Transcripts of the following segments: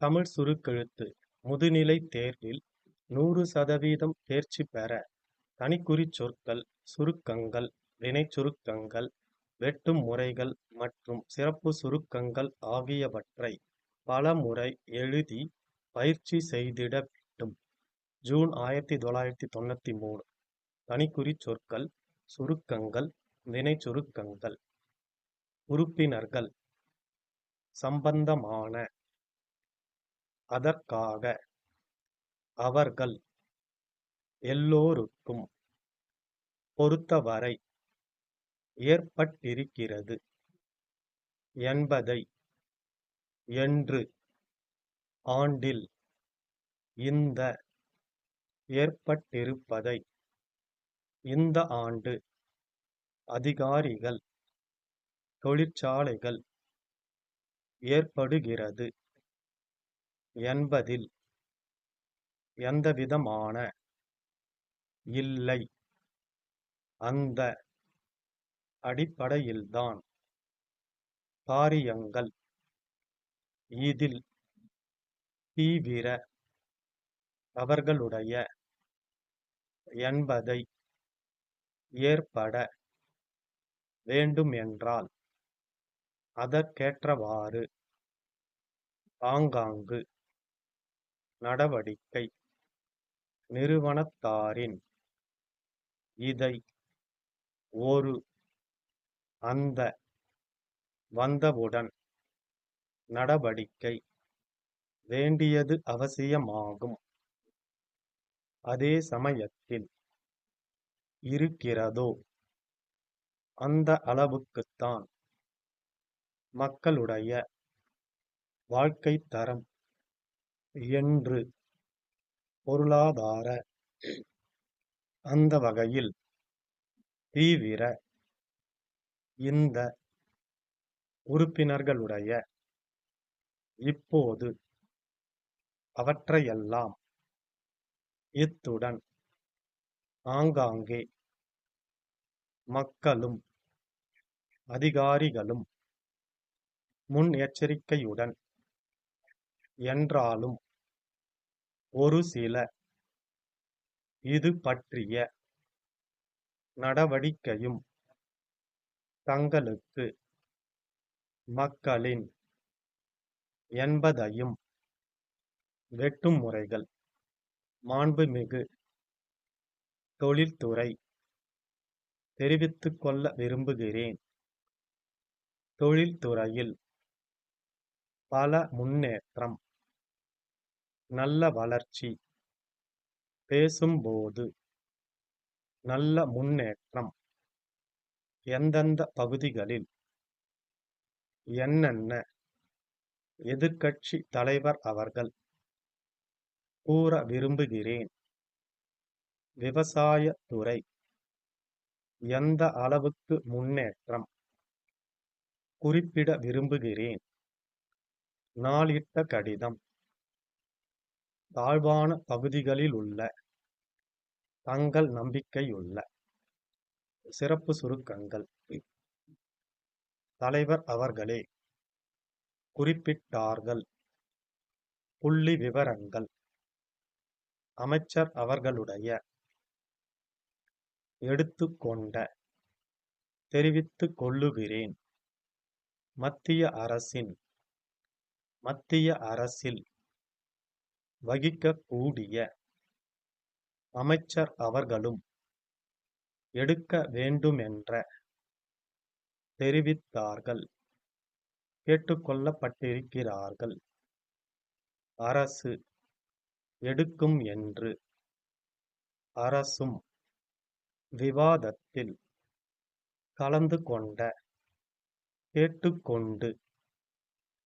தமிழ் சுருக்கெழுத்து முதுநிலை தேர்வில் 100% தேர்ச்சி பெற தனிக்குறிச் சொற்கள், சுருக்கங்கள், வினைச்சுருக்கங்கள், வெட்டும் முறைகள் மற்றும் சிறப்பு சுருக்கங்கள் ஆகியவற்றை பலமுறை எழுதி பயிற்சி செய்திட வேண்டும். ஜூன் 1993. தனிக்குறிச் சொற்கள், சுருக்கங்கள், வினைச்சுருக்கங்கள். உறுப்பினர்கள்: சம்பந்தமான, அதற்காக, அவர்கள், எல்லோருக்கும், பொறுத்தவரை, ஏற்பட்டிருக்கிறது, என்பதை, என்று, ஆண்டில், இந்த, ஏற்பட்டிருப்பதை, இந்த ஆண்டு, அதிகாரிகள், தொழிற்சாலைகள், ஏற்படுகிறது, என்பதில், எந்தவிதமான, இல்லை, அந்த, அடிப்படையில்தான், காரியங்கள், இதில், தீவிர, அவர்களுடைய, என்பதை, ஏற்பட, வேண்டுமென்றால், அதற்கேற்றவாறு, ஆங்காங்கு, நடவடிக்கை, நிறுவனத்தாரின், இதை, ஒரு, அந்த, வந்தவுடன், நடவடிக்கை, வேண்டியது அவசியமாகும். அதே சமயத்தில், இருக்கிறதோ, அந்த அளவுக்குத்தான், மக்களுடைய, வாழ்க்கைத் தரம், என்று, பொருளாதார, அந்த வகையில், தீவிர, இந்த, உறுப்பினர்களுடைய, இப்போது, அவற்றையெல்லாம், இத்துடன், ஆங்காங்கே, மக்களும், அதிகாரிகளும், முன்னெச்சரிக்கையுடன், என்றாலும், ஒரு சில, இது பற்றிய, நடவடிக்கையும், தங்களுக்கு, மக்களின், என்பதையும், வெட்டும் முறைகள், மாண்புமிகு, தொழில்துறை, தெரிவித்துக் கொள்ள விரும்புகிறேன். தொழில்துறையில், பல முன்னேற்றம், நல்ல வளர்ச்சி, பேசும்போது, நல்ல முன்னேற்றம், எந்தெந்த பகுதிகளில், என்னென்ன, எதிர்க்கட்சி தலைவர் அவர்கள், கூற விரும்புகிறேன். விவசாய துறை, எந்த அளவுக்கு முன்னேற்றம், குறிப்பிட விரும்புகிறேன். நாளிட்ட கடிதம், தாழ்வான பகுதிகளிலுள்ள, தங்கள் நம்பிக்கையுள்ள, சிறப்பு சுருக்கங்கள். தலைவர் அவர்களே, குறிப்பிட்டார்கள். புள்ளி விவரங்கள், அமைச்சர் அவர்களுடைய, எடுத்துக்கொண்ட, தெரிவித்துக் கொள்ளுகிறேன். மத்திய அரசின், மத்திய அரசில், வகிக்கக்கூடிய, அமைச்சர் அவர்களும், எடுக்க வேண்டுமென்ற, தெரிவித்தார்கள். கேட்டுக்கொள்ளப்பட்டிருக்கிறார்கள். அரசு, எடுக்கும் என்று, அரசும், விவாதத்தில், கலந்து கொண்ட, கேட்டுக்கொண்டு,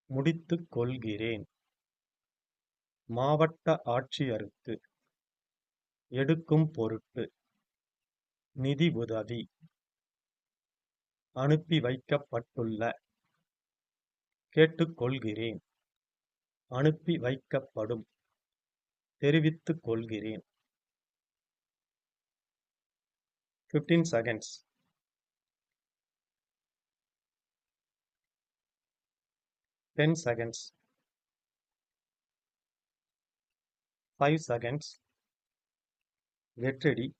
முடித்துக் கொள்கிறேன். மாவட்ட ஆட்சியருக்கு, எடுக்கும் பொருட்டு, நிதி உதவி, அனுப்பி வைக்கப்பட்டுள்ள, கேட்டுக்கொள்கிறேன். அனுப்பி வைக்கப்படும், தெரிவித்துக் கொள்கிறேன். 15 seconds. 10 seconds. 5 seconds. Get ready.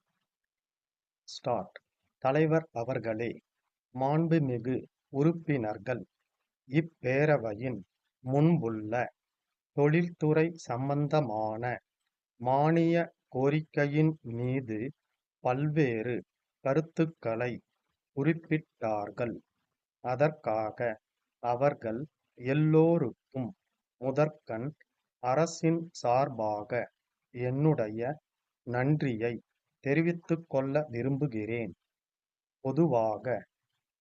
Start. தலைவர் அவர்களே, மாண்புமிகு உறுப்பினர்கள், இப்பேரவையின் முன்புள்ள தொழில்துறை சம்பந்தமான மானிய கோரிக்கையின் மீது பல்வேறு கருத்துக்களை குறிப்பிட்டார்கள். அதற்காக அவர்கள் எல்லோருக்கும் முதற்கண் அரசின் சார்பாக என்னுடைய நன்றியை தெரிவித்துக் கொள்ள விரும்புகிறேன். பொதுவாக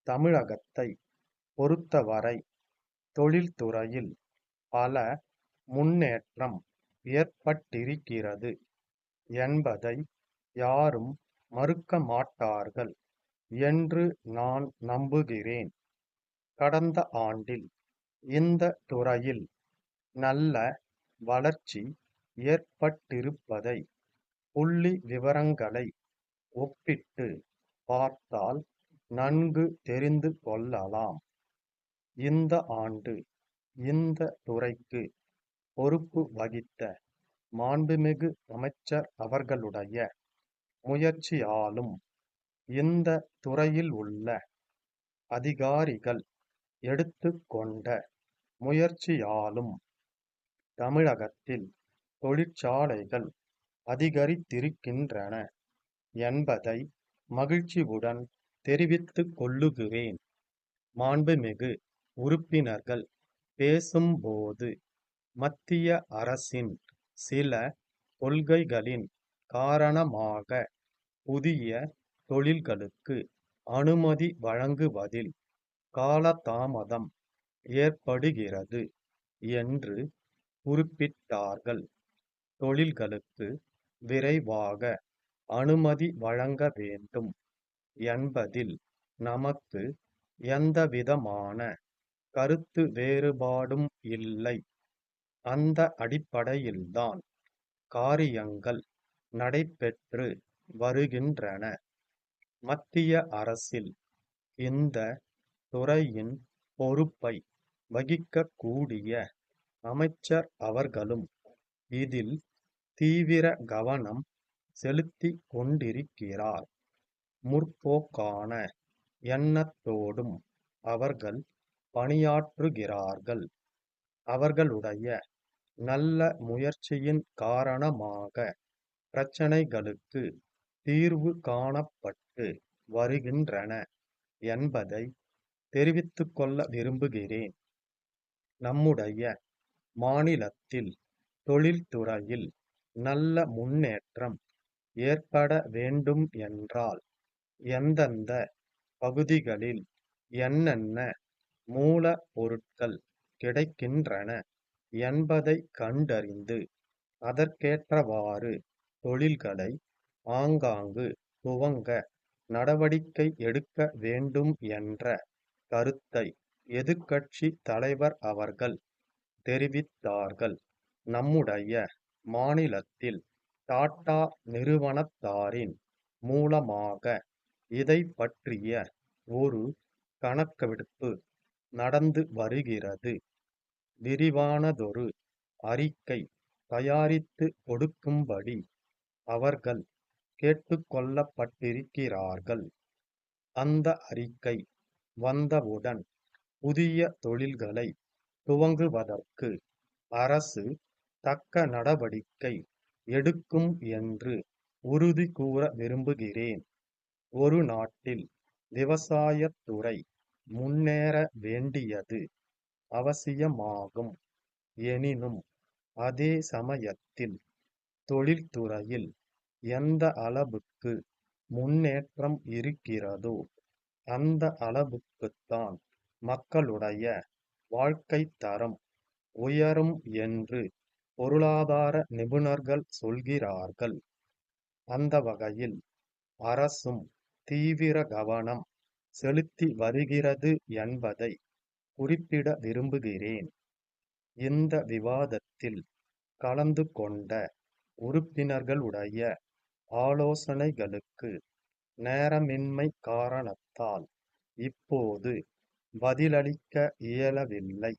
தமிழகத்தை பொறுத்தவரை தொழில்துறையில் பல முன்னேற்றம் ஏற்பட்டிருக்கிறது என்பதை யாரும் மறுக்க மாட்டார்கள் என்று நான் நம்புகிறேன். கடந்த ஆண்டில் இந்த துறையில் நல்ல வளர்ச்சி ஏற்பட்டிருப்பதை புள்ளி விவரங்களை ஒப்பிட்டு பார்த்தால் நன்கு தெரிந்து கொள்ளலாம். இந்த ஆண்டு இந்த துறைக்கு பொறுப்பு வகித்த மாண்புமிகு அமைச்சர் அவர்களுடைய முயற்சியாலும் இந்த துறையில் உள்ள அதிகாரிகள் எடுத்துக்கொண்ட முயற்சியாலும் தமிழகத்தில் தொழிற்சாலைகள் அதிகரித்திருக்கின்றன என்பதை மகிழ்ச்சியுடன் தெரிவித்துக் கொள்ளுகிறேன். மாண்புமிகு உறுப்பினர்கள் பேசும்போது மத்திய அரசின் சில கொள்கைகளின் காரணமாக புதிய தொழில்களுக்கு அனுமதி வழங்குவதில் காலதாமதம் ஏற்படுகிறது என்று குறிப்பிட்டார்கள். தொழில்களுக்கு விரைவாக அனுமதி வழங்க வேண்டும் என்பதில் நமக்கு எந்தவிதமான கருத்து வேறுபாடும் இல்லை. அந்த அடிப்படையில்தான் காரியங்கள் நடைபெற்று வருகின்றன. மத்திய அரசில் இந்த துறையின் பொறுப்பை வகிக்கக்கூடிய அமைச்சர் அவர்களும் இதில் தீவிர கவனம் செலுத்திக் கொண்டிருக்கிறார். முற்போக்கான எண்ணத்தோடும் அவர்கள் பணியாற்றுகிறார்கள். அவர்களுடைய நல்ல முயற்சியின் காரணமாக பிரச்சனைகளுக்கு தீர்வு காணப்பட்டு வருகின்றன என்பதை தெரிவித்துக் கொள்ள விரும்புகிறேன். நம்முடைய மாநிலத்தில் தொழில்துறையில் நல்ல முன்னேற்றம் ஏற்பட வேண்டும் என்றால் எந்தெந்த பகுதிகளில் என்னென்ன மூல பொருட்கள் கிடைக்கின்றன என்பதை கண்டறிந்து அதற்கேற்றவாறு தொழில்களை ஆங்காங்கு துவங்க நடவடிக்கை எடுக்க வேண்டும் என்ற கருத்தை எதிர்க்கட்சி தலைவர் அவர்கள் தெரிவித்தார்கள். நம்முடைய மாநிலத்தில் டாடா நிறுவனத்தாரின் மூலமாக இதை பற்றிய ஒரு கணக்கெடுப்பு நடந்து வருகிறது. விரிவானதொரு அறிக்கை தயாரித்து கொடுக்கும்படி அவர்கள் கேட்டுக்கொள்ளப்பட்டிருக்கிறார்கள். அந்த அறிக்கை வந்தவுடன் புதிய தொழில்களை துவங்குவதற்கு அரசு தக்க நடவடிக்கை எடுக்கும் என்று உறுதி கூற விரும்புகிறேன். ஒரு நாட்டில் விவசாயத்துறை முன்னேற வேண்டியது அவசியமாகும். எனினும் அதே சமயத்தில் தொழில்துறையில் எந்த அளவுக்கு முன்னேற்றம் இருக்கிறதோ அந்த அளவுக்குத்தான் மக்களுடைய வாழ்க்கைத் தரம் உயரும் என்று பொருளாதார நிபுணர்கள் சொல்கிறார்கள். அந்த வகையில் அரசும் தீவிர கவனம் செலுத்தி வருகிறது என்பதை குறிப்பிட விரும்புகிறேன். இந்த விவாதத்தில் கலந்து கொண்ட உறுப்பினர்களுடைய ஆலோசனைகளுக்கு நேரமின்மை காரணத்தால் இப்போது பதிலளிக்க இயலவில்லை.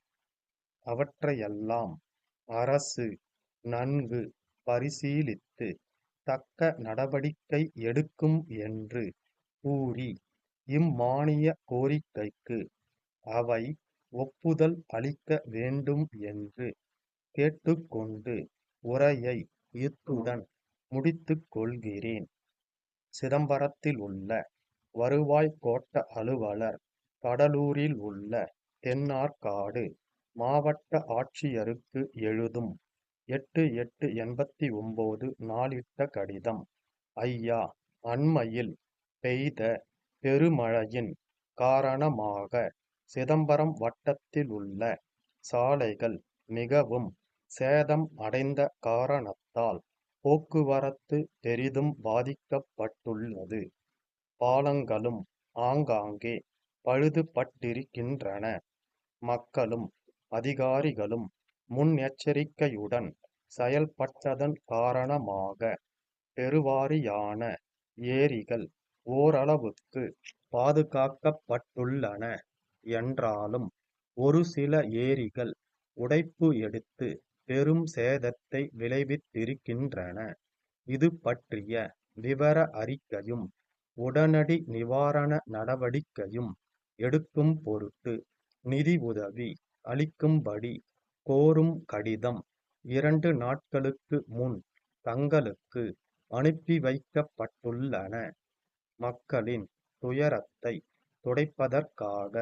அவற்றையெல்லாம் அரசு நன்கு பரிசீலித்து தக்க நடவடிக்கை எடுக்கும் என்று கூறி இம்மானிய கோரிக்கைக்கு அவை ஒப்புதல் அளிக்க வேண்டும் என்று கேட்டுக்கொண்டு உரையை இத்துடன் முடித்துக் கொள்கிறேன். சிதம்பரத்தில் உள்ள வருவாய் கோட்ட அலுவலர், கடலூரில் உள்ள தென்னார்காடு மாவட்ட ஆட்சியருக்கு எழுதும் 8/8/89 நாளிட்ட கடிதம். ஐயா, அண்மையில் பெய்த பெருமழையின் காரணமாக சிதம்பரம் வட்டத்தில் உள்ள சாலைகள் மிகவும் சேதம் அடைந்த காரணத்தால் போக்குவரத்து பெரிதும் பாதிக்கப்பட்டுள்ளது. பாலங்களும் ஆங்காங்கே பழுதுபட்டிருக்கின்றன. மக்களும் அதிகாரிகளும் முன்னெச்சரிக்கையுடன் செயல்பட்டதன் காரணமாக பெருவாரியான ஏரிகள் ஓரளவுக்கு பாதுகாக்கப்பட்டுள்ளன என்றாலும் ஒரு சில ஏரிகள் உடைப்பு எடுத்து பெரும் சேதத்தை விளைவித்திருக்கின்றன. இது பற்றிய விவர அறிக்கையும் உடனடி நிவாரண நடவடிக்கையும் எடுக்கும் பொருட்டு நிதி உதவி அளிக்கும்படி கோரும் கடிதம் 2 நாட்களுக்கு முன் தங்களுக்கு அனுப்பி வைக்கப்பட்டுள்ளன. மக்களின் துயரத்தை துடைப்பதற்காக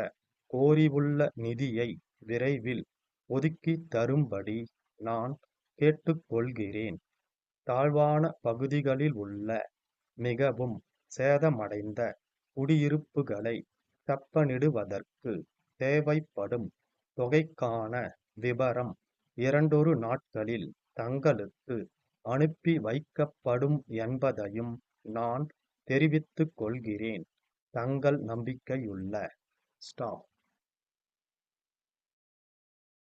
கோரியுள்ள நிதியை விரைவில் ஒதுக்கித் தரும்படி நான் கேட்டுக்கொள்கிறேன். தாழ்வான பகுதிகளில் உள்ள மிகவும் சேதமடைந்த குடியிருப்புகளை செப்பனிடுவதற்கு தேவைப்படும் தொகைக்கான விபரம் 2 நாட்களில் தங்களுக்கு அனுப்பி வைக்கப்படும் என்பதையும் நான் தெரிவித்துக் கொள்கிறேன். தங்கள் நம்பிக்கையுள்ள ஸ்டாப்.